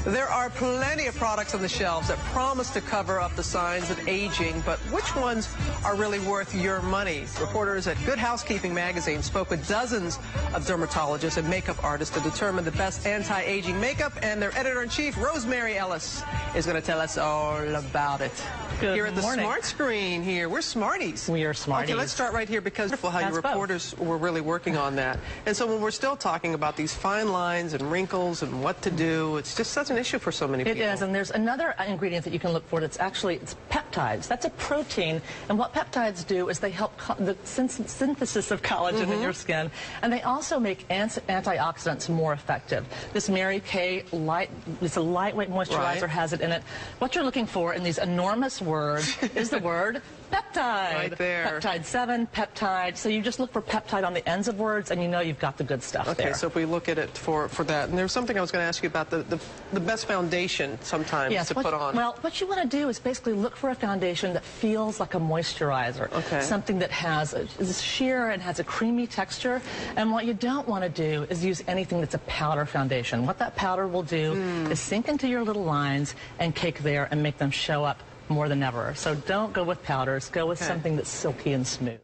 There are plenty of products on the shelves that promise to cover up the signs of aging, but which ones are really worth your money? Reporters at Good Housekeeping magazine spoke with dozens of dermatologists and makeup artists to determine the best anti-aging makeup, and their editor-in-chief, Rosemary Ellis, is going to tell us all about it. Good here at the morning. Smart Screen here. We're smarties. We are smarties. Okay, let's start right here because how your reporters were really working on that. And so when we're still talking about these fine lines and wrinkles and what to do, it's just such an issue for so many people. It is, and there's another ingredient that you can look for that's actually, it's peptides. That's a protein, and what peptides do is they help the synthesis of collagen in your skin, and they also make antioxidants more effective. This Mary Kay it's a lightweight moisturizer, has it in it. What you're looking for in these enormous words is the word peptide. Right there. Peptide 7, peptide. So you just look for peptide on the ends of words, and you know you've got the good stuff there. Okay, so if we look at it for that, and there's something I was going to ask you about the best foundation sometimes to put on. Well, what you want to do is basically look for a foundation that feels like a moisturizer. Okay. Something that is sheer and has a creamy texture. And what you don't want to do is use anything that's a powder foundation. What that powder will do is sink into your little lines and cake there and make them show up more than ever. So don't go with powders. Go with something that's silky and smooth.